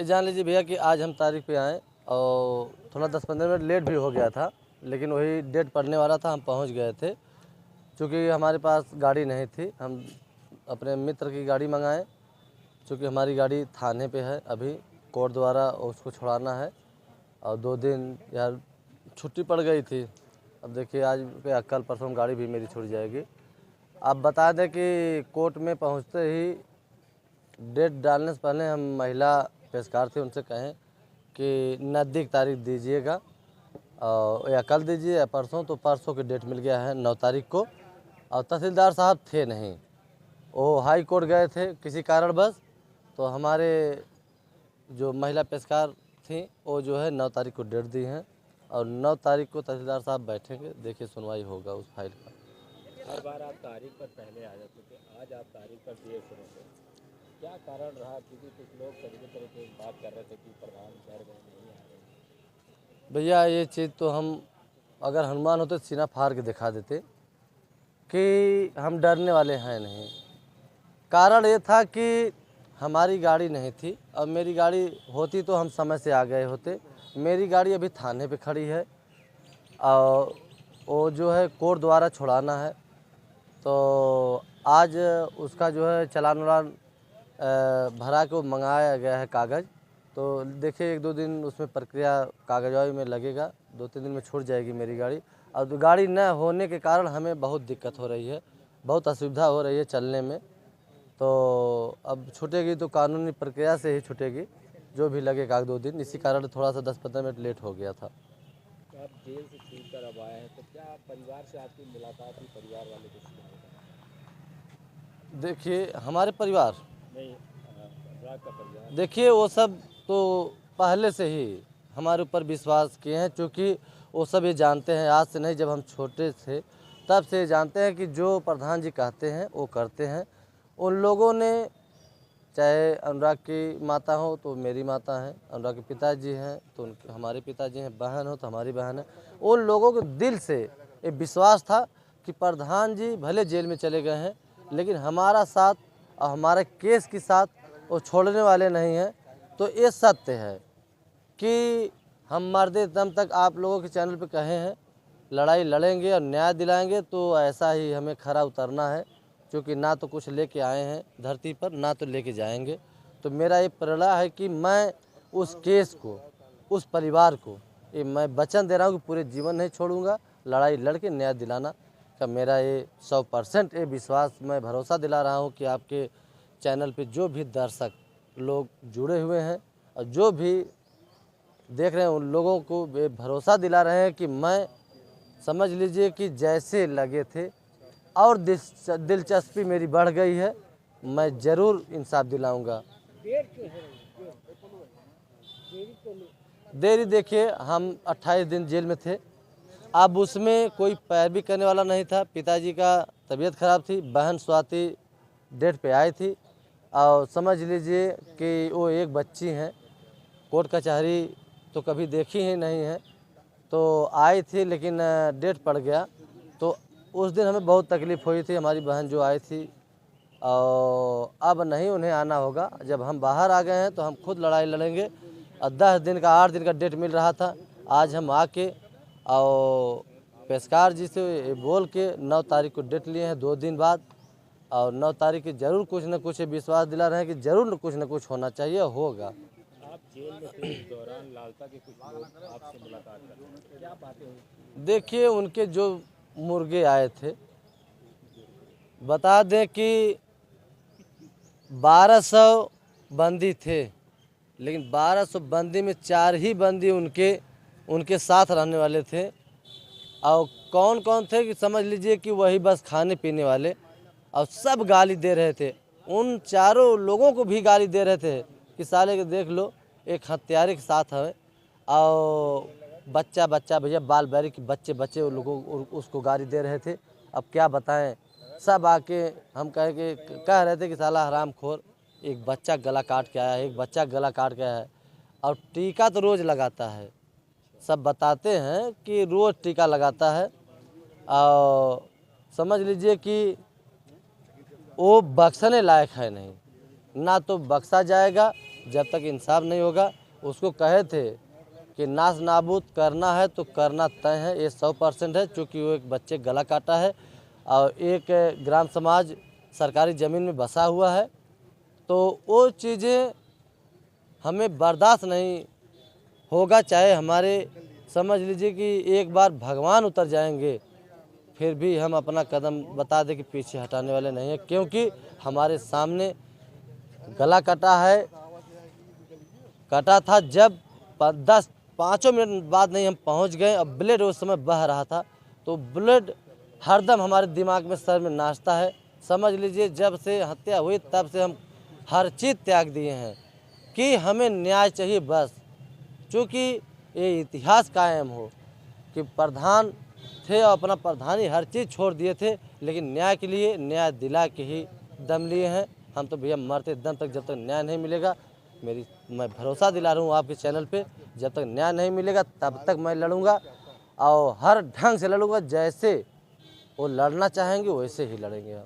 ये जान लीजिए भैया कि आज हम तारीख पे आए और थोड़ा 10-15 मिनट लेट भी हो गया था, लेकिन वही डेट पड़ने वाला था, हम पहुंच गए थे। क्योंकि हमारे पास गाड़ी नहीं थी, हम अपने मित्र की गाड़ी मंगाए। क्योंकि हमारी गाड़ी थाने पे है, अभी कोर्ट द्वारा उसको छुड़ाना है और 2 दिन यार छुट्टी पड़ गई थी। अब देखिए आज या कल परसों गाड़ी भी मेरी छूट जाएगी। आप बता दें कि कोर्ट में पहुंचते ही डेट डालने से पहले हम महिला पेशकार थे, उनसे कहें कि नज़दीक तारीख दीजिएगा और या कल दीजिए या परसों। तो परसों की डेट मिल गया है 9 तारीख को। और तहसीलदार साहब थे नहीं, वो हाई कोर्ट गए थे किसी कारणवश। तो हमारे जो महिला पेशकार थी वो जो है 9 तारीख को डेट दी हैं और 9 तारीख को तहसीलदार साहब बैठेंगे, देखिए सुनवाई होगा उस फाइल का। हर बार आप तारीख पर पहले आ जाते थे, आज आप तारीख पर देर से रहे, क्या कारण रहा? क्योंकि कुछ लोग तरह की बात कर रहे थे कि प्रधान डर गए, नहीं आ रहे। भैया ये चीज़ तो हम अगर हनुमान होते तो सीना फाड़ के दिखा देते कि हम डरने वाले हैं नहीं। कारण ये था कि हमारी गाड़ी नहीं थी, अब मेरी गाड़ी होती तो हम समय से आ गए होते। मेरी गाड़ी अभी थाने पे खड़ी है और वो जो है कोर्ट द्वारा छुड़ाना है। तो आज उसका जो है चालान वालान भरा के मंगाया गया है कागज़। तो देखिए 1-2 दिन उसमें प्रक्रिया कागज़ाई में लगेगा, 2-3 दिन में छूट जाएगी मेरी गाड़ी। और गाड़ी न होने के कारण हमें बहुत दिक्कत हो रही है, बहुत असुविधा हो रही है चलने में। तो अब छूटेगी तो कानूनी प्रक्रिया से ही छूटेगी, जो भी लगेगा 1-2 दिन। इसी कारण थोड़ा सा 10-15 मिनट लेट हो गया था। तो आप जेल से छूट कर अब आए हैं, तो क्या परिवार से आपकी मुलाकात हुई? परिवार वाले कुछ देखिए हमारे परिवार नहीं, अनुराग का परिवार, देखिए वो सब तो पहले से ही हमारे ऊपर विश्वास किए हैं। क्योंकि वो सब ये जानते हैं, आज से नहीं, जब हम छोटे थे तब से जानते हैं कि जो प्रधान जी कहते हैं वो करते हैं। उन लोगों ने, चाहे अनुराग की माता हो तो मेरी माता है, अनुराग के पिताजी हैं तो हमारे पिताजी हैं, बहन हो तो हमारी बहन है। उन लोगों के दिल से ये विश्वास था कि प्रधान जी भले जेल में चले गए हैं लेकिन हमारा साथ और हमारे केस के साथ वो छोड़ने वाले नहीं हैं। तो ये सत्य है कि हम मरते दम तक आप लोगों के चैनल पे कहे हैं लड़ाई लड़ेंगे और न्याय दिलाएंगे। तो ऐसा ही हमें खरा उतरना है, क्योंकि ना तो कुछ लेके आए हैं धरती पर, ना तो लेके जाएंगे। तो मेरा ये प्रेरणा है कि मैं उस केस को, उस परिवार को ये मैं वचन दे रहा हूँ कि पूरे जीवन नहीं छोड़ूंगा। लड़ाई लड़के न्याय दिलाना का मेरा ये 100% ये विश्वास, मैं भरोसा दिला रहा हूँ कि आपके चैनल पे जो भी दर्शक लोग जुड़े हुए हैं और जो भी देख रहे हैं उन लोगों को भरोसा दिला रहे हैं कि मैं, समझ लीजिए कि जैसे लगे थे और दिलचस्पी मेरी बढ़ गई है, मैं ज़रूर इंसाफ दिलाऊंगा। देरी देखिए, हम 28 दिन जेल में थे, अब उसमें कोई पैरवी करने वाला नहीं था। पिताजी का तबीयत खराब थी, बहन स्वाति डेट पे आई थी और समझ लीजिए कि वो एक बच्ची हैं, कोर्ट कचहरी तो कभी देखी ही नहीं है। तो आई थी लेकिन डेट पड़ गया। तो उस दिन हमें बहुत तकलीफ़ हुई थी, हमारी बहन जो आई थी। और अब नहीं उन्हें आना होगा, जब हम बाहर आ गए हैं तो हम खुद लड़ाई लड़ेंगे। और 10 दिन का 8 दिन का डेट मिल रहा था, आज हम आके और पेशकार जी से बोल के 9 तारीख को डेट लिए हैं 2 दिन बाद। और 9 तारीख की ज़रूर कुछ न कुछ विश्वास दिला रहे हैं कि ज़रूर कुछ न कुछ होना चाहिए, होगा। आप जेल में थे, इस दौरान लालता के कुछ लोग आपसे मुलाकात कर रहे हैं, क्या बातें हुई? देखिए उनके जो मुर्गे आए थे, बता दें कि 1200 बंदी थे, लेकिन 1200 बंदी में 4 ही बंदी उनके साथ रहने वाले थे। और कौन कौन थे कि समझ लीजिए कि वही बस खाने पीने वाले, और सब गाली दे रहे थे। उन चारों लोगों को भी गाली दे रहे थे कि साले के देख लो एक हत्यारे के साथ है। और बच्चा बच्चा भैया बाल बैरी के बच्चे बच्चे उन लोगों उसको गाली दे रहे थे। अब क्या बताएं, सब आके हम कह रहे थे कि साला हरामखोर, एक बच्चा गला काट के आया है, एक बच्चा गला काट के आया है। और टीका तो रोज़ लगाता है, सब बताते हैं कि रोज़ टीका लगाता है। और समझ लीजिए कि वो बख्शने लायक है नहीं, ना तो बख्शा जाएगा जब तक इंसाफ नहीं होगा। उसको कहे थे कि नाश नाबूद करना है तो करना तय है, ये 100% है, क्योंकि वो एक बच्चे गला काटा है और एक ग्राम समाज सरकारी ज़मीन में बसा हुआ है। तो वो चीज़ें हमें बर्दाश्त नहीं होगा, चाहे हमारे समझ लीजिए कि एक बार भगवान उतर जाएंगे, फिर भी हम अपना कदम बता दें कि पीछे हटाने वाले नहीं हैं, क्योंकि हमारे सामने गला कटा है, कटा था जब 5 मिनट बाद नहीं हम पहुंच गए। अब ब्लड उस समय बह रहा था, तो ब्लड हरदम हमारे दिमाग में, सर में नाचता है। समझ लीजिए जब से हत्या हुई तब से हम हर चीज़ त्याग दिए हैं कि हमें न्याय चाहिए बस। चूँकि ये इतिहास कायम हो कि प्रधान थे और अपना प्रधानी हर चीज़ छोड़ दिए थे, लेकिन न्याय के लिए न्याय दिला के ही दम लिए हैं। हम तो भैया मरते दम तक जब तक न्याय नहीं मिलेगा, मैं भरोसा दिला रहा हूँ आपके चैनल पे, जब तक न्याय नहीं मिलेगा तब तक मैं लड़ूंगा और हर ढंग से लड़ूंगा। जैसे वो लड़ना चाहेंगे वैसे ही लड़ेंगे हम।